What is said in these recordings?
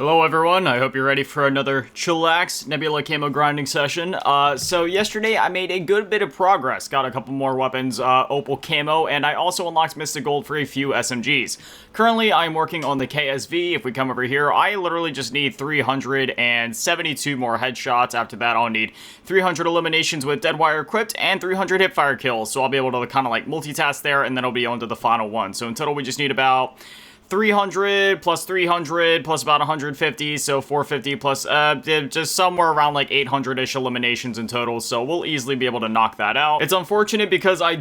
Hello everyone, I hope you're ready for another Chillax Nebula Camo grinding session. So yesterday I made a good bit of progress, got a couple more weapons, Opal Camo, and I also unlocked Mystic Gold for a few SMGs. Currently I'm working on the KSV. If we come over here, I literally just need 372 more headshots. After that I'll need 300 eliminations with Deadwire equipped and 300 hipfire kills, so I'll be able to kind of like multitask there, and then I'll be on to the final one. So in total we just need about 300 plus 300 plus about 150, so 450 plus just somewhere around like 800-ish eliminations in total, so we'll easily be able to knock that out. It's unfortunate because I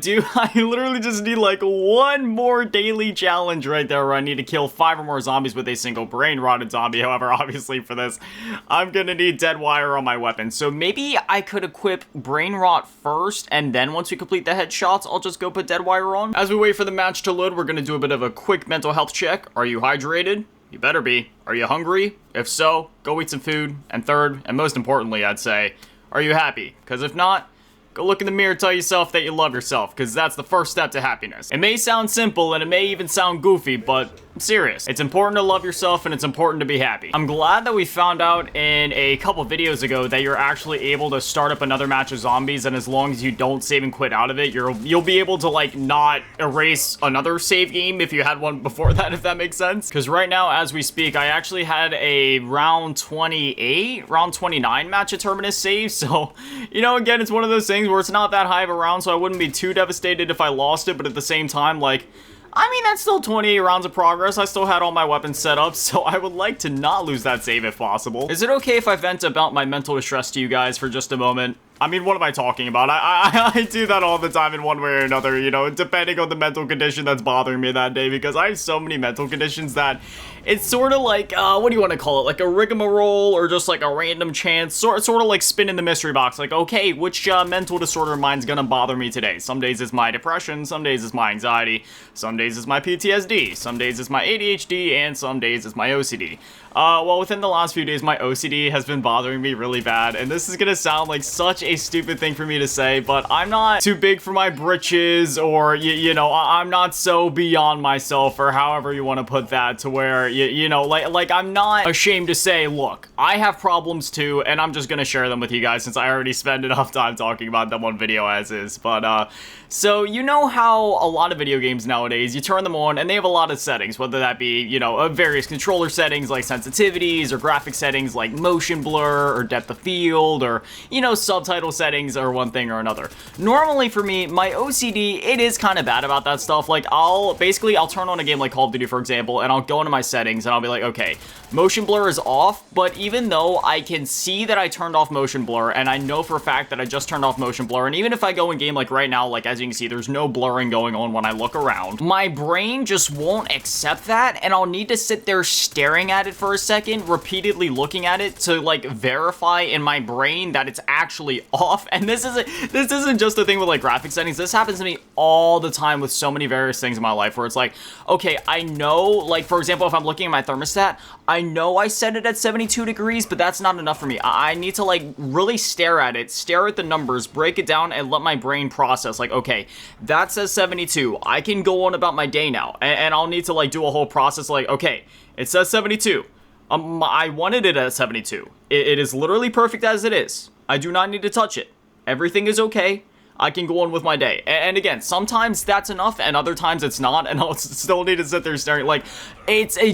literally just need like one more daily challenge right there where I need to kill 5 or more zombies with a single brain-rotted zombie. However, obviously for this, I'm gonna need Deadwire on my weapon, so maybe I could equip Brain Rot first, and then once we complete the headshots, I'll just go put Deadwire on. As we wait for the match to load, we're gonna do a bit of a quick mental health check. Are you hydrated? You better be. Are you hungry? If so, go eat some food. And third, and most importantly, I'd say, are you happy? Because if not, go look in the mirror, tell yourself that you love yourself, because that's the first step to happiness. It may sound simple, and it may even sound goofy, but I'm serious. It's important to love yourself, and it's important to be happy. I'm glad that we found out in a couple videos ago that you're actually able to start up another match of zombies, and as long as you don't save and quit out of it, you'll be able to, like, not erase another save game if you had one before that, if that makes sense. Because right now, as we speak, I actually had a round 28, round 29 match at Terminus save, so, you know, again, it's one of those things where it's not that high of a round, so I wouldn't be too devastated if I lost it, but at the same time, like, I mean, that's still 28 rounds of progress. I still had all my weapons set up, so I would like to not lose that save if possible. Is it okay if I vent about my mental distress to you guys for just a moment? I mean, what am I talking about? I do that all the time in one way or another, you know, depending on the mental condition that's bothering me that day, because I have so many mental conditions that it's sort of like, what do you want to call it? Like a rigmarole or just like a random chance, sort of like spin in the mystery box. Like, okay, which mental disorder of mine's gonna bother me today? Some days it's my depression, some days it's my anxiety, some days it's my PTSD, some days it's my ADHD, and some days it's my OCD. Well, within the last few days, my OCD has been bothering me really bad, and this is gonna sound like such a stupid thing for me to say, but I'm not too big for my britches, or, you know, I'm not so beyond myself, or however you want to put that, to where, you know, like, I'm not ashamed to say, look, I have problems too, and I'm just gonna share them with you guys, since I already spent enough time talking about them on video as is, but, so, you know how a lot of video games nowadays, you turn them on, and they have a lot of settings, whether that be, you know, various controller settings, like sensitivities, or graphic settings, like motion blur, or depth of field, or, you know, subtitle settings, or one thing or another. Normally, for me, my OCD, it is kind of bad about that stuff. Like, I'll turn on a game like Call of Duty, for example, and I'll go into my settings, and I'll be like, okay, motion blur is off, but even though I can see that I turned off motion blur, and I know for a fact that I just turned off motion blur, and even if I go in game, like right now, like, as you can see, there's no blurring going on when I look around, my brain just won't accept that, and I'll need to sit there staring at it for a second, repeatedly looking at it to, like, verify in my brain that it's actually off. And this isn't just a thing with, like, graphic settings. This happens to me all the time with so many various things in my life, where it's like, okay, I know, like, for example, if I'm looking at my thermostat, I know I set it at 72 degrees, but that's not enough for me. I need to, like, really stare at it, stare at the numbers, break it down, and let my brain process, like, okay, that says 72. I can go on about my day now, and I'll need to, like, do a whole process, like, okay, it says 72. I wanted it at 72. It is literally perfect as it is. I do not need to touch it. Everything is okay. I can go on with my day. And again, sometimes that's enough, and other times it's not, and I'll still need to sit there staring, like, it's a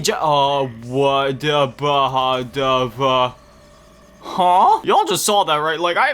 what the huh? Y'all just saw that, right? Like, I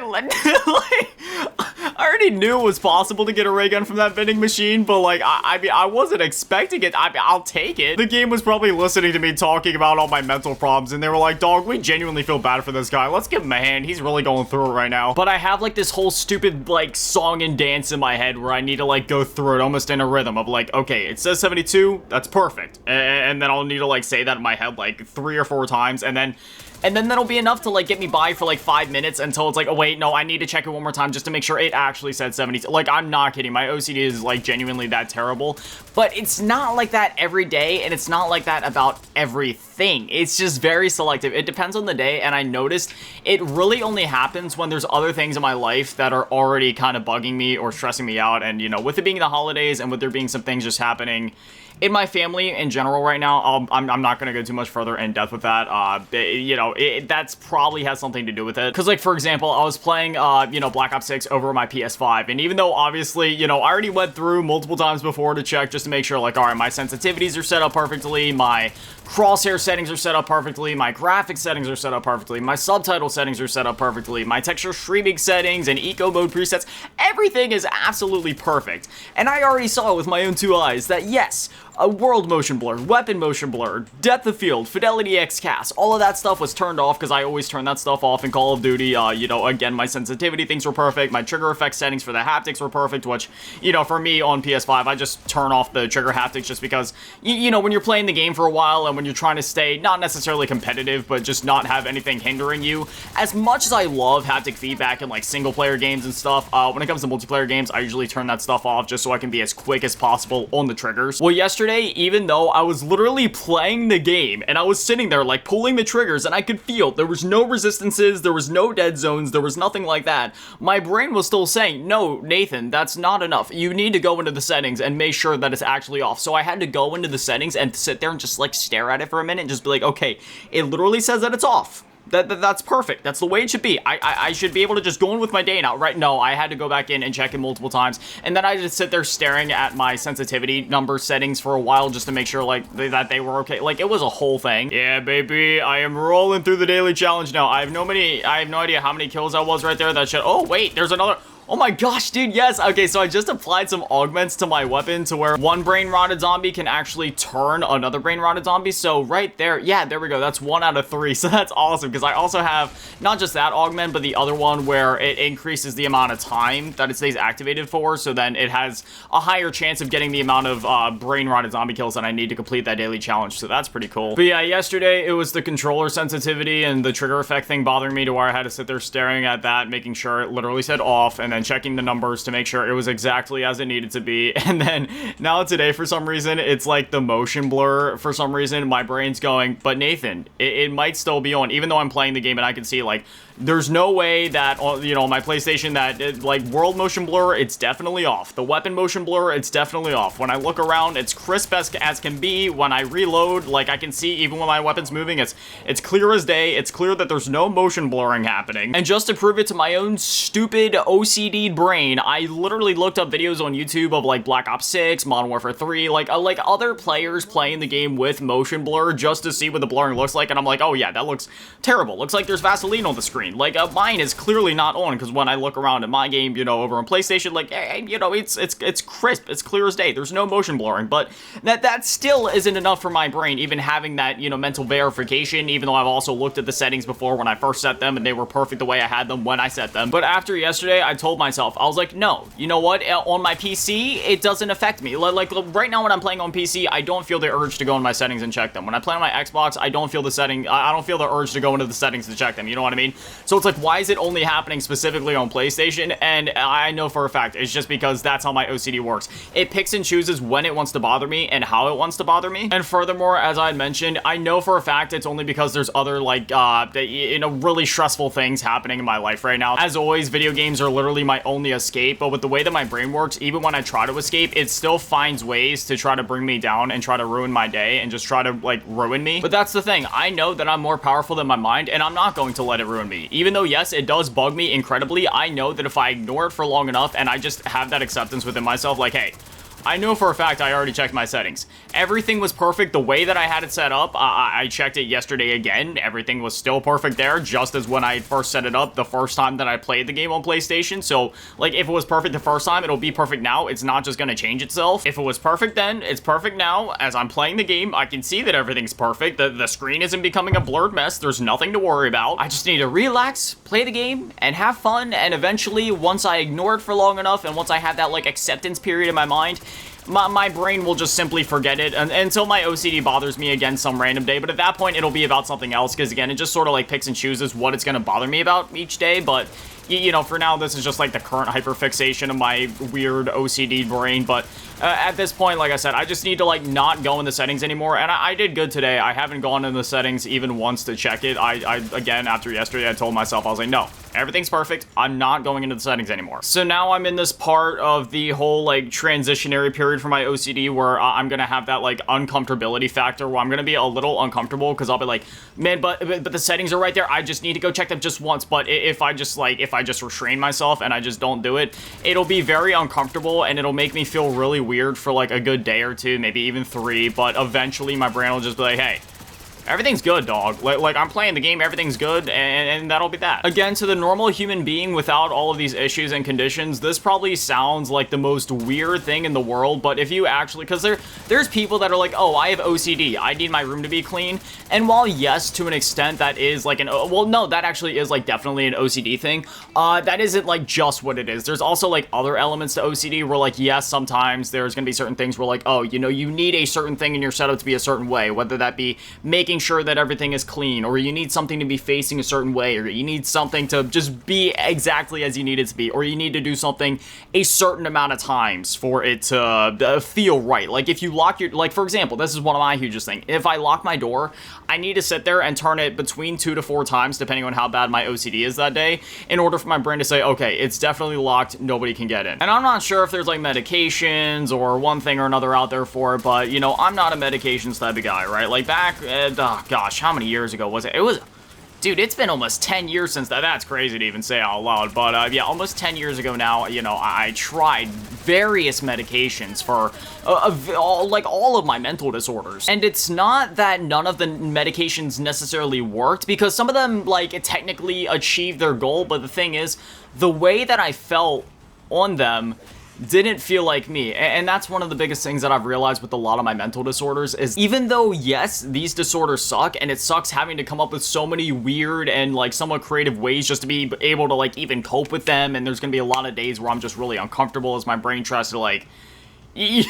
already knew it was possible to get a ray gun from that vending machine, but, like, I mean, I wasn't expecting it. I'll take it. The game was probably listening to me talking about all my mental problems, and they were like, dog, we genuinely feel bad for this guy. Let's give him a hand. He's really going through it right now. But I have, like, this whole stupid, like, song and dance in my head where I need to, like, go through it almost in a rhythm of, like, okay, it says 72. That's perfect. And then I'll need to, like, say that in my head, like, 3 or 4 times, and then that'll be enough to, like, get me by for, like, 5 minutes until it's like, oh, wait, no, I need to check it one more time just to make sure it actually said 72. Like, I'm not kidding. My OCD is, like, genuinely that terrible. But it's not like that every day, and it's not like that about everything. It's just very selective. It depends on the day, and I noticed it really only happens when there's other things in my life that are already kind of bugging me or stressing me out. And, you know, with it being the holidays and with there being some things just happening in my family in general right now, I'm not gonna go too much further in depth with that. You know, that's probably has something to do with it. Cause like, for example, I was playing, you know, Black Ops 6 over my PS5. And even though obviously, you know, I already went through multiple times before to check just to make sure like, all right, my sensitivities are set up perfectly. My crosshair settings are set up perfectly. My graphics settings are set up perfectly. My subtitle settings are set up perfectly. My texture streaming settings and eco mode presets, everything is absolutely perfect. And I already saw with my own 2 eyes that yes, a world motion blur, weapon motion blur, depth of field, fidelity XCast, all of that stuff was turned off because I always turn that stuff off in Call of Duty. You know, again, my sensitivity things were perfect. My trigger effect settings for the haptics were perfect, which, you know, for me on PS5, I just turn off the trigger haptics just because, you know, when you're playing the game for a while and when you're trying to stay not necessarily competitive, but just not have anything hindering you. As much as I love haptic feedback in like single player games and stuff, when it comes to multiplayer games, I usually turn that stuff off just so I can be as quick as possible on the triggers. Well, yesterday, even though I was literally playing the game and I was sitting there like pulling the triggers and I could feel there was no resistances, there was no dead zones, there was nothing like that, my brain was still saying, no, Nathan, that's not enough. You need to go into the settings and make sure that it's actually off. So I had to go into the settings and sit there and just like stare at it for a minute and just be like, okay, it literally says that it's off. That's perfect. That's the way it should be. I should be able to just go in with my day now, right? No, I had to go back in and check it multiple times. And then I just sit there staring at my sensitivity number settings for a while just to make sure, like, that they were okay. Like, it was a whole thing. Yeah, baby, I am rolling through the daily challenge now. I have no idea how many kills I was right there. That shit. Oh, wait, there's another. Oh my gosh, dude, yes. Okay, so I just applied some augments to my weapon to where one brain rotted zombie can actually turn another brain rotted zombie. So right there, yeah, there we go. That's 1 out of 3. So that's awesome because I also have not just that augment, but the other one where it increases the amount of time that it stays activated for. So then it has a higher chance of getting the amount of brain rotted zombie kills that I need to complete that daily challenge. So that's pretty cool. But yeah, yesterday it was the controller sensitivity and the trigger effect thing bothering me to where I had to sit there staring at that, making sure it literally said off, and then checking the numbers to make sure it was exactly as it needed to be. And then now today, for some reason, it's like the motion blur. For some reason, my brain's going, but Nathan, it might still be on, even though I'm playing the game and I can see like there's no way that, you know, my PlayStation that like world motion blur, it's definitely off. The weapon motion blur, it's definitely off. When I look around, it's crisp as can be. When I reload, like I can see even when my weapon's moving, it's clear as day. It's clear that there's no motion blurring happening. And just to prove it to my own stupid OCD brain, I literally looked up videos on YouTube of like Black Ops 6, Modern Warfare 3, like other players playing the game with motion blur just to see what the blurring looks like. And I'm like, oh yeah, that looks terrible. Looks like there's Vaseline on the screen. Like, mine is clearly not on, because when I look around at my game, you know, over on PlayStation, like, you know, it's crisp, it's clear as day, there's no motion blurring, but that still isn't enough for my brain, even having that, you know, mental verification, even though I've also looked at the settings before when I first set them, and they were perfect the way I had them when I set them. But after yesterday, I told myself, I was like, no, you know what, on my PC, it doesn't affect me. Like, right now when I'm playing on PC, I don't feel the urge to go in my settings and check them. When I play on my Xbox, I don't feel the urge to go into the settings to check them, you know what I mean? So it's like, why is it only happening specifically on PlayStation? And I know for a fact it's just because that's how my OCD works. It picks and chooses when it wants to bother me and how it wants to bother me. And furthermore, as I had mentioned, I know for a fact it's only because there's other, like, you know, really stressful things happening in my life right now. As always, video games are literally my only escape, but with the way that my brain works, even when I try to escape, it still finds ways to try to bring me down and try to ruin my day and just try to, like, ruin me. But that's the thing. I know that I'm more powerful than my mind, and I'm not going to let it ruin me. Even though, yes, it does bug me incredibly, I know that if I ignore it for long enough and I just have that acceptance within myself, like, hey, I know for a fact I already checked my settings. Everything was perfect the way that I had it set up. I checked it yesterday again. Everything was still perfect there, just as when I first set it up the first time that I played the game on PlayStation. So, like, if it was perfect the first time, it'll be perfect now. It's not just gonna change itself. If it was perfect then, it's perfect now. As I'm playing the game, I can see that everything's perfect. The screen isn't becoming a blurred mess. There's nothing to worry about. I just need to relax, play the game, and have fun. And eventually, once I ignore it for long enough, and once I have that, like, acceptance period in my mind, my brain will just simply forget it until my OCD bothers me again some random day. But at that point, it'll be about something else, because again, it just sort of like picks and chooses what it's going to bother me about each day. But you know, for now, this is just like the current hyperfixation of my weird OCD brain. But at this point, like I said, I just need to like not go in the settings anymore. And I did good today. I haven't gone in the settings even once to check it. I again, after yesterday, I told myself, I was like, no, Everything's perfect. I'm not going into the settings anymore. So now I'm in this part of the whole like transitionary period for my OCD where I'm gonna have that like uncomfortability factor where I'm gonna be a little uncomfortable because I'll be like, man, but the settings are right there. I just need to go check them just once. But if I just restrain myself and I just don't do it, it'll be very uncomfortable and it'll make me feel really weird for like a good day or two, maybe even 3. But eventually my brain will just be like, hey, everything's good, dog. Like, I'm playing the game, everything's good, and that'll be that. Again, to the normal human being without all of these issues and conditions, this probably sounds like the most weird thing in the world, but if you actually, because there's people that are like, oh, I have OCD, I need my room to be clean, and while yes, to an extent, that is like well, no, that actually is like definitely an OCD thing, that isn't like just what it is. There's also like other elements to OCD where like, yes, sometimes there's gonna be certain things where like, oh, you know, you need a certain thing in your setup to be a certain way, whether that be making sure that everything is clean, or you need something to be facing a certain way, or you need something to just be exactly as you need it to be, or you need to do something a certain amount of times for it to feel right. Like if you lock your, like for example, this is one of my hugest things. If I lock my door, I need to sit there and turn it between 2 to 4 times, depending on how bad my OCD is that day, in order for my brain to say, okay, it's definitely locked, nobody can get in. And I'm not sure if there's like medications or one thing or another out there for it, but you know, I'm not a medications type of guy, right? Like back, oh gosh, how many years ago was it? It was, dude, it's been almost 10 years since that. That's crazy to even say out loud, but yeah, almost 10 years ago now, you know, I tried various medications for all of my mental disorders. And it's not that none of the medications necessarily worked, because some of them, like, technically achieved their goal, but the thing is, the way that I felt on them didn't feel like me. And that's one of the biggest things that I've realized with a lot of my mental disorders is, even though yes, these disorders suck, and it sucks having to come up with so many weird and like somewhat creative ways just to be able to like even cope with them, and there's gonna be a lot of days where I'm just really uncomfortable as my brain tries to like you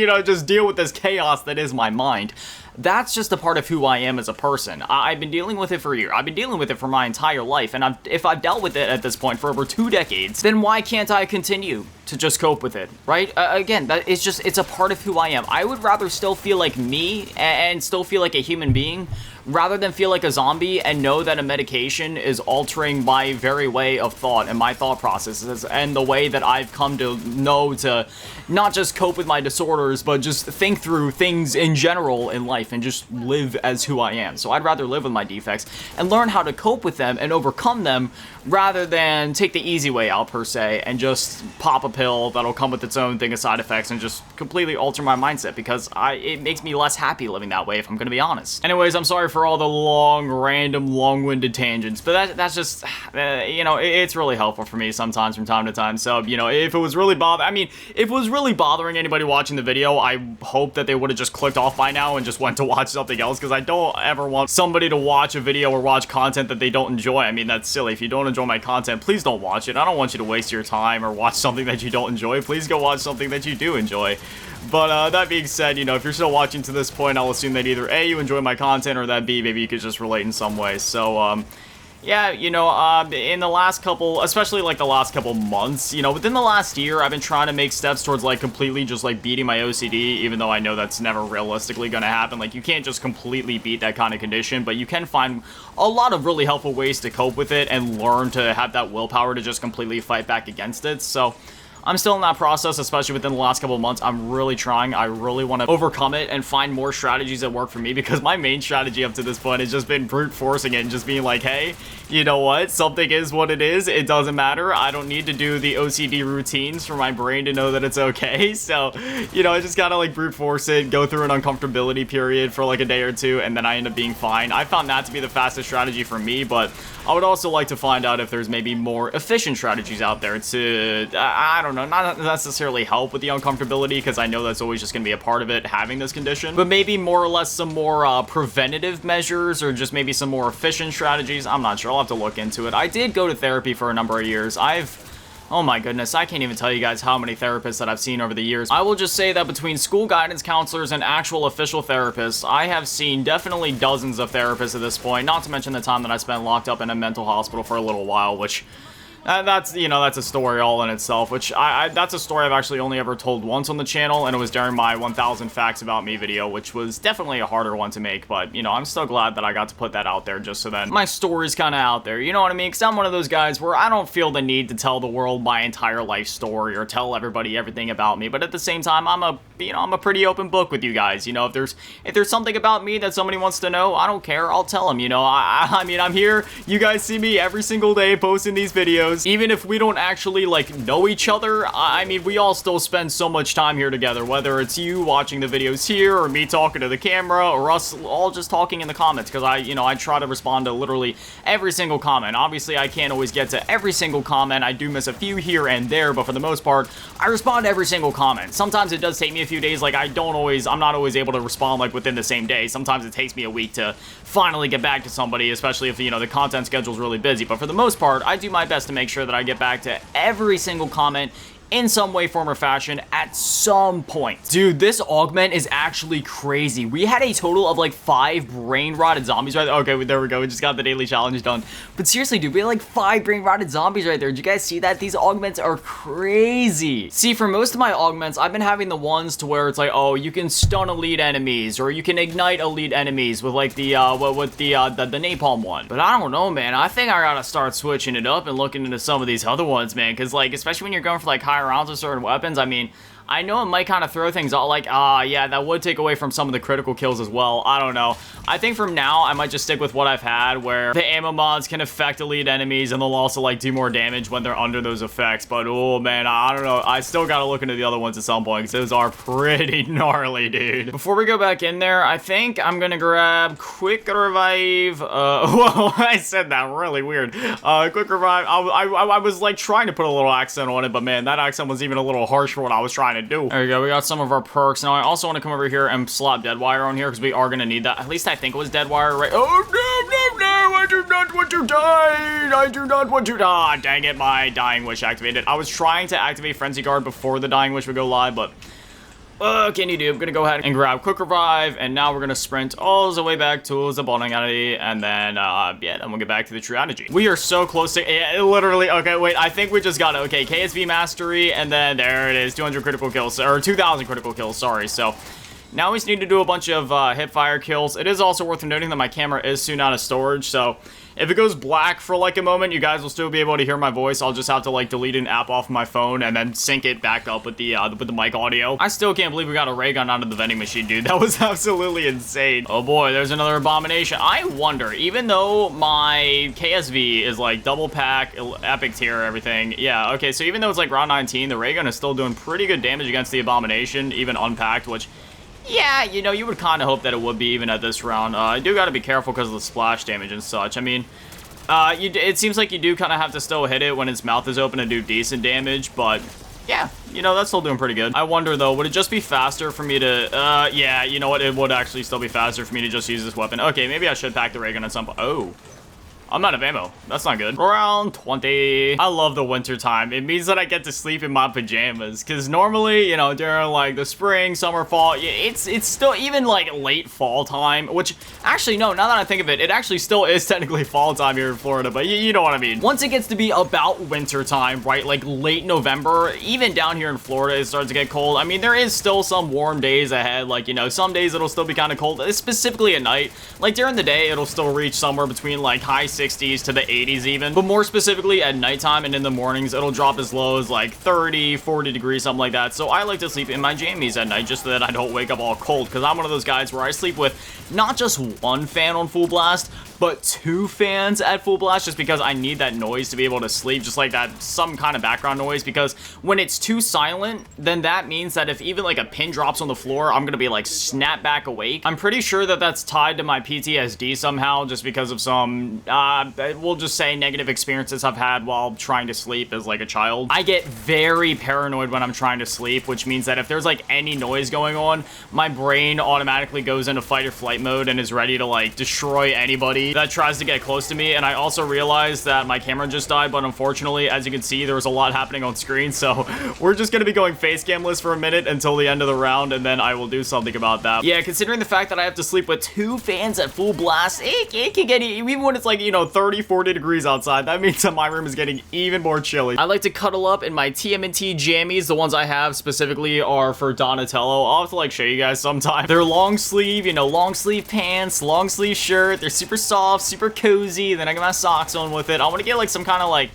know, just deal with this chaos that is my mind. That's just a part of who I am as a person. I've been dealing with it for a year. I've been dealing with it for my entire life, and if I've dealt with it at this point for over 2 decades, then why can't I continue to just cope with it, right? Again, it's a part of who I am. I would rather still feel like me and still feel like a human being, rather than feel like a zombie and know that a medication is altering my very way of thought and my thought processes and the way that I've come to know to not just cope with my disorders, but just think through things in general in life and just live as who I am. So I'd rather live with my defects and learn how to cope with them and overcome them, rather than take the easy way out per se and just pop a pill that'll come with its own thing of side effects and just completely alter my mindset, because it makes me less happy living that way, if I'm gonna be honest. Anyways, I'm sorry for all the long-winded tangents, but that's just, you know, it's really helpful for me sometimes from time to time. So, you know, if it was really bothering anybody watching the video, I hope that they would have just clicked off by now and just went to watch something else, because I don't ever want somebody to watch a video or watch content that they don't enjoy. I mean, that's silly. If you don't enjoy my content, please don't watch it. I don't want you to waste your time or watch something that you don't enjoy. Please go watch something that you do enjoy. But that being said, you know, if you're still watching to this point, I'll assume that either A, you enjoy my content, or that B, maybe you could just relate in some way. So, yeah, you know, in the last couple, especially like the last couple months, you know, within the last year, I've been trying to make steps towards like completely just like beating my OCD, even though I know that's never realistically gonna happen. Like, you can't just completely beat that kind of condition, but you can find a lot of really helpful ways to cope with it and learn to have that willpower to just completely fight back against it. So I'm still in that process, especially within the last couple of months. I'm really trying. I really want to overcome it and find more strategies that work for me, because my main strategy up to this point has just been brute forcing it and just being like, hey, you know what? Something is what it is. It doesn't matter. I don't need to do the OCD routines for my brain to know that it's okay. So, you know, I just gotta like brute force it, go through an uncomfortability period for like a day or two, and then I end up being fine. I found that to be the fastest strategy for me, but I would also like to find out if there's maybe more efficient strategies out there to, I don't know, not necessarily help with the uncomfortability, because I know that's always just going to be a part of it, having this condition, but maybe more or less some more preventative measures, or just maybe some more efficient strategies. I'm not sure. I'll have to look into it. I did go to therapy for a number of years. Oh my goodness, I can't even tell you guys how many therapists that I've seen over the years. I will just say that between school guidance counselors and actual official therapists, I have seen definitely dozens of therapists at this point, not to mention the time that I spent locked up in a mental hospital for a little while, which, That's, you know, that's a story all in itself, which that's a story I've actually only ever told once on the channel, and it was during my 1000 Facts About Me video, which was definitely a harder one to make, but, you know, I'm still glad that I got to put that out there just so then my story's kind of out there, you know what I mean? Because I'm one of those guys where I don't feel the need to tell the world my entire life story or tell everybody everything about me, but at the same time, I'm a pretty open book with you guys, you know, if there's something about me that somebody wants to know, I don't care, I'll tell them, you know, I mean, I'm here, you guys see me every single day posting these videos. Even if we don't actually, like, know each other, I mean, we all still spend so much time here together, whether it's you watching the videos here, or me talking to the camera, or us all just talking in the comments, because I try to respond to literally every single comment. Obviously, I can't always get to every single comment. I do miss a few here and there, but for the most part, I respond to every single comment. Sometimes it does take me a few days, like, I'm not always able to respond, like, within the same day. Sometimes it takes me a week to finally get back to somebody, especially if, you know, the content schedule's really busy, but for the most part, I do my best to make sure that I get back to every single comment in some way, form, or fashion at some point. Dude, this augment is actually crazy. We had a total of like 5 brain-rotted zombies right there. Okay, there we go. We just got the daily challenge done. But seriously, dude, we had like 5 brain-rotted zombies right there. Did you guys see that? These augments are crazy. See, for most of my augments, I've been having the ones to where it's like, oh, you can stun elite enemies, or you can ignite elite enemies with like the napalm one. But I don't know, man. I think I gotta start switching it up and looking into some of these other ones, man. Because like, especially when you're going for like higher rounds with certain weapons, I mean, I know it might kind of throw things out like, yeah, that would take away from some of the critical kills as well. I don't know. I think from now, I might just stick with what I've had, where the ammo mods can affect elite enemies, and they'll also, like, do more damage when they're under those effects. But, oh, man, I don't know. I still gotta look into the other ones at some point, because those are pretty gnarly, dude. Before we go back in there, I think I'm gonna grab Quick Revive. Whoa, I said that really weird. Quick Revive. I was, like, trying to put a little accent on it, but, man, that accent was even a little harsh for what I was trying to do. There we go. We got some of our perks. Now, I also want to come over here and slot Deadwire on here, because we are going to need that. At least I think it was Deadwire, right? Oh, no, I do not want to die. I do not want to die. Dang it, my Dying Wish activated. I was trying to activate Frenzy Guard before the Dying Wish would go live, but what can you do? I'm going to go ahead and grab Quick Revive, and now we're going to sprint all the way back to the bottom entity, and then, yeah, then we'll get back to the Trilogy. We are so close to, yeah, literally, okay, wait, I think we just got it. Okay, KSV Mastery, and then there it is, 200 critical kills, or 2,000 critical kills, sorry, so now we just need to do a bunch of hipfire kills. It is also worth noting that my camera is soon out of storage, so if it goes black for like a moment, you guys will still be able to hear my voice. I'll just have to like delete an app off my phone and then sync it back up with the mic audio. I still can't believe we got a ray gun out of the vending machine, dude. That was absolutely insane. Oh boy, there's another abomination. I wonder, even though my KSV is like double pack, epic tier, everything. Yeah, okay, so even though it's like round 19, the ray gun is still doing pretty good damage against the abomination, even unpacked, which, yeah, you know, you would kind of hope that it would be even at this round. I do got to be careful because of the splash damage and such. I mean, it seems like you do kind of have to still hit it when its mouth is open to do decent damage, but yeah, you know, that's still doing pretty good. I wonder, though, would it just be faster for me to, yeah, you know what, it would actually still be faster for me to just use this weapon. Okay, maybe I should pack the ray gun at some point. Oh. I'm out of ammo. That's not good. Round 20. I love the winter time. It means that I get to sleep in my pajamas. Because normally, you know, during like the spring, summer, fall, it's still even like late fall time. Which, actually, no, now that I think of it, it actually still is technically fall time here in Florida. But you know what I mean. Once it gets to be about winter time, right? Like late November, even down here in Florida, it starts to get cold. I mean, there is still some warm days ahead. Like, you know, some days it'll still be kind of cold. Specifically at night. Like during the day, it'll still reach somewhere between like high 60s to the 80s even, but more specifically at nighttime and in the mornings, it'll drop as low as like 30, 40 degrees, something like that. So I like to sleep in my jammies at night just so that I don't wake up all cold, because I'm one of those guys where I sleep with not just one fan on full blast, but 2 fans at full blast, just because I need that noise to be able to sleep, just like that, some kind of background noise, because when it's too silent, then that means that if even like a pin drops on the floor, I'm gonna be like snap back awake. I'm pretty sure that that's tied to my PTSD somehow, just because of some, we'll just say negative experiences I've had while trying to sleep as like a child. I get very paranoid when I'm trying to sleep, which means that if there's like any noise going on, my brain automatically goes into fight or flight mode and is ready to like destroy anybody enemy that tries to get close to me. And I also realized that my camera just died, but unfortunately, as you can see, there was a lot happening on screen. So we're just going to be going face camless for a minute until the end of the round, and then I will do something about that. Yeah, considering the fact that I have to sleep with 2 fans at full blast, it can get, even when it's like, you know, 30, 40 degrees outside, that means that my room is getting even more chilly. I like to cuddle up in my TMNT jammies. The ones I have specifically are for Donatello. I'll have to like show you guys sometime. They're long sleeve, you know, long sleeve pants, long sleeve shirt. They're super soft, super cozy. Then I get my socks on with it. I want to get like some kind of like,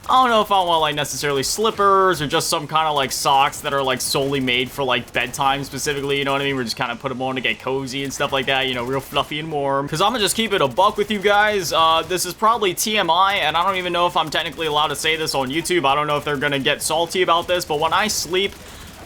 I don't know if I want like necessarily slippers or just some kind of like socks that are like solely made for like bedtime specifically, you know what I mean? We're just kind of put them on to get cozy and stuff like that, you know, real fluffy and warm. Because I'm gonna just keep it a buck with you guys. This is probably TMI, and I don't even know if I'm technically allowed to say this on YouTube. I don't know if they're gonna get salty about this, but when I sleep,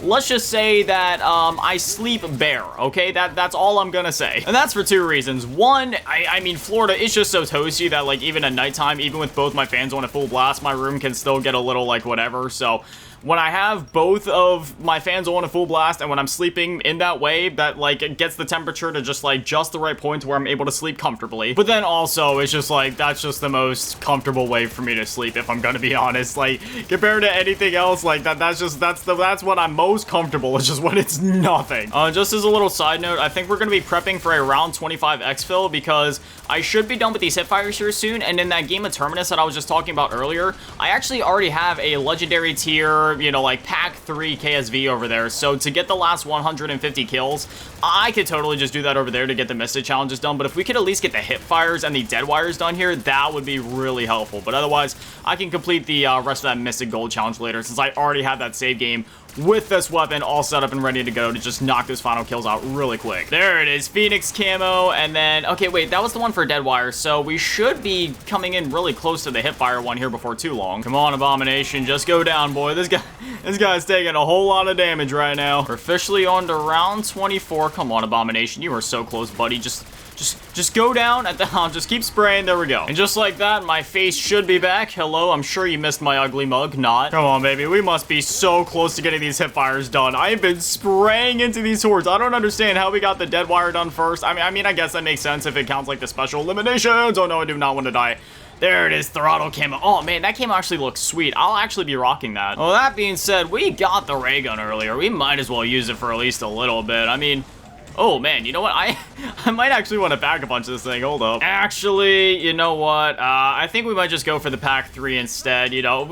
let's just say that I sleep bare, okay? That's all I'm gonna say. And that's for 2 reasons. One, I mean, Florida is just so toasty that, like, even at nighttime, even with both my fans on at full blast, my room can still get a little, like, whatever. So when I have both of my fans on at full blast and when I'm sleeping in that way, that, like, it gets the temperature to just, like, just the right point to where I'm able to sleep comfortably. But then also, it's just, like, that's just the most comfortable way for me to sleep, if I'm gonna be honest. Like, compared to anything else, like, that's what I'm most comfortable, it's just when it's nothing. Just as a little side note, I think we're gonna be prepping for a round 25 exfil because I should be done with these hipfires here soon, and in that game of Terminus that I was just talking about earlier, I actually already have a legendary tier, you know, like pack 3 KSV over there. So to get the last 150 kills, I could totally just do that over there to get the Mystic challenges done. But if we could at least get the hip fires and the dead wires done here, that would be really helpful. But otherwise, I can complete the rest of that Mystic Gold challenge later, since I already have that save game with this weapon all set up and ready to go to just knock those final kills out really quick. There it is, Phoenix camo, and then, okay, wait, that was the one for dead wire, so we should be coming in really close to the hipfire one here before too long. Come on, Abomination, just go down, boy. This guy's taking a whole lot of damage right now. We're officially on to round 24. Come on, Abomination, you are so close, buddy. Just go down at the hump. Just keep spraying. There we go. And just like that, my face should be back. Hello, I'm sure you missed my ugly mug. Not. Come on, baby. We must be so close to getting these hipfires done. I have been spraying into these hordes. I don't understand how we got the dead wire done first. I mean, I guess that makes sense if it counts like the special eliminations. Oh, no, I do not want to die. There it is, throttle camo. Oh, man, that camo actually looks sweet. I'll actually be rocking that. Well, that being said, we got the ray gun earlier. We might as well use it for at least a little bit. I mean, oh man, you know what? I might actually want to pack a bunch of this thing. Hold up. Actually, you know what? I think we might just go for the pack 3 instead. You know,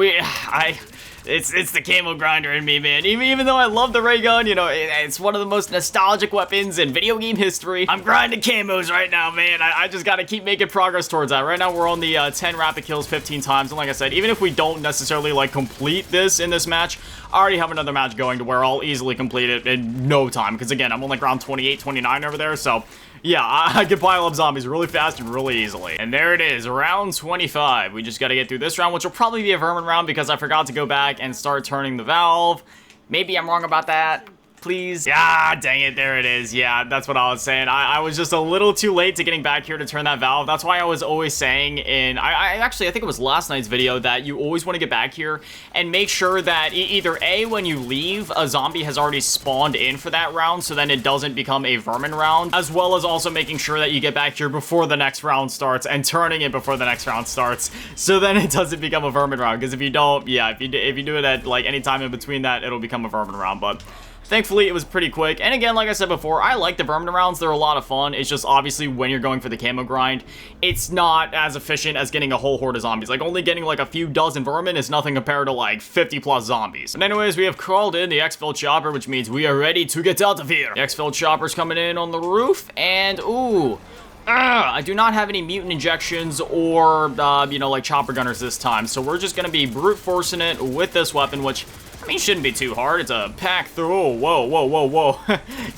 it's the camo grinder in me, man. Even though I love the ray gun, you know, it's one of the most nostalgic weapons in video game history. I'm grinding camos right now, man. I just gotta keep making progress towards that. Right now, we're on the 10 rapid kills 15 times. And like I said, even if we don't necessarily, like, complete this in this match, I already have another match going to where I'll easily complete it in no time. Because, again, I'm on, like, round 28, 29 over there, so yeah, I can pile up zombies really fast and really easily. And there it is, round 25. We just gotta get through this round, which will probably be a vermin round because I forgot to go back and start turning the valve. Maybe I'm wrong about that. Please. Yeah, dang it, there it is. Yeah, that's what I was saying. I was just a little too late to getting back here to turn that valve. That's why I was always saying I think it was last night's video that you always want to get back here and make sure that either A, when you leave, a zombie has already spawned in for that round so then it doesn't become a vermin round, as well as also making sure that you get back here before the next round starts and turning it before the next round starts so then it doesn't become a vermin round, because if you don't, yeah, if you do it at like any time in between that, it'll become a vermin round. But thankfully, it was pretty quick. And again, like I said before, I like the vermin rounds. They're a lot of fun. It's just obviously when you're going for the camo grind, it's not as efficient as getting a whole horde of zombies. Like only getting like a few dozen vermin is nothing compared to like 50 plus zombies. And anyways, we have crawled in the exfil chopper, which means we are ready to get out of here. The exfil chopper's coming in on the roof, and ooh, I do not have any mutant injections or, you know, like chopper gunners this time. So we're just going to be brute forcing it with this weapon, which, I mean, shouldn't be too hard. It's a pack through. Oh, whoa.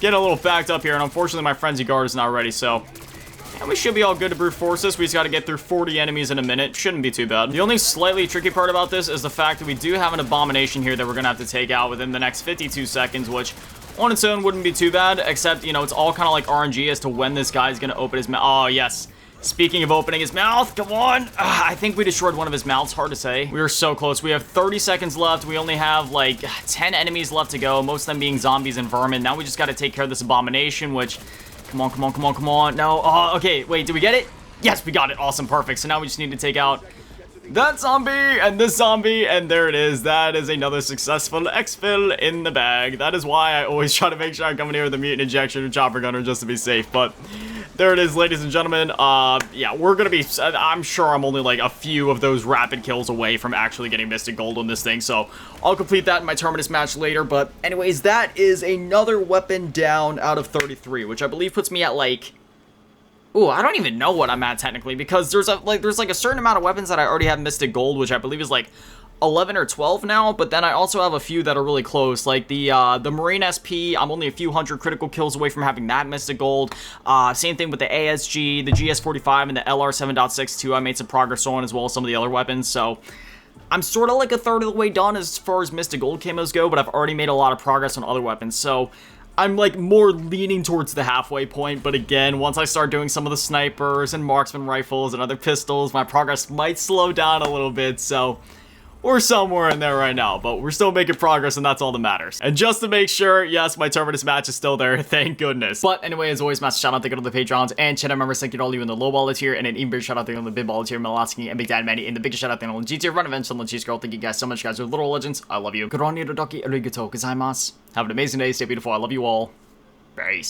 Getting a little backed up here. And unfortunately, my frenzy guard is not ready. So, and we should be all good to brute force this. We just got to get through 40 enemies in a minute. Shouldn't be too bad. The only slightly tricky part about this is the fact that we do have an abomination here that we're going to have to take out within the next 52 seconds, which on its own wouldn't be too bad, except, you know, it's all kind of like RNG as to when this guy's going to open his mouth. Oh, yes. Speaking of opening his mouth, come on. I think we destroyed one of his mouths. Hard to say. We were so close. We have 30 seconds left. We only have like 10 enemies left to go, most of them being zombies and vermin. Now we just got to take care of this abomination, which, come on. No, okay, wait, did we get it? Yes, we got it. Awesome, perfect. So now we just need to take out that zombie and this zombie, and there it is. That is another successful exfil in the bag. That is why I always try to make sure I come in here with a mutant injection or chopper gunner just to be safe, but there it is, ladies and gentlemen. Yeah, we're gonna be, I'm sure I'm only like a few of those rapid kills away from actually getting Mystic Gold on this thing, so I'll complete that in my Terminus match later, but anyways, that is another weapon down out of 33, which I believe puts me at like, ooh, I don't even know what I'm at technically, because there's a certain amount of weapons that I already have Mystic Gold, which I believe is like 11 or 12 now, but then I also have a few that are really close, like the Marine SP. I'm only a few hundred critical kills away from having that Mystic Gold. Same thing with the ASG, the GS45, and the LR 7.62. I made some progress on, as well as some of the other weapons, so I'm sort of like a third of the way done as far as Mystic Gold camos go, but I've already made a lot of progress on other weapons, so I'm like more leaning towards the halfway point, but again, once I start doing some of the snipers and marksman rifles and other pistols, my progress might slow down a little bit, so we're somewhere in there right now, but we're still making progress, and that's all that matters. And just to make sure, yes, my Terminus match is still there, thank goodness. But anyway, as always, massive shout out, thank you to the Patrons and channel members, thank you to all you in the low ball tier, and an even bigger shout out to you on the big ball tier, Melasky and Big Dad Manny, and the biggest shout out to you on the G tier, Run Events, and the Cheese Girl. Thank you guys so much, guys. You're little legends. I love you. Konnichiwa, arigatou gozaimasu. Have an amazing day, stay beautiful, I love you all. Peace.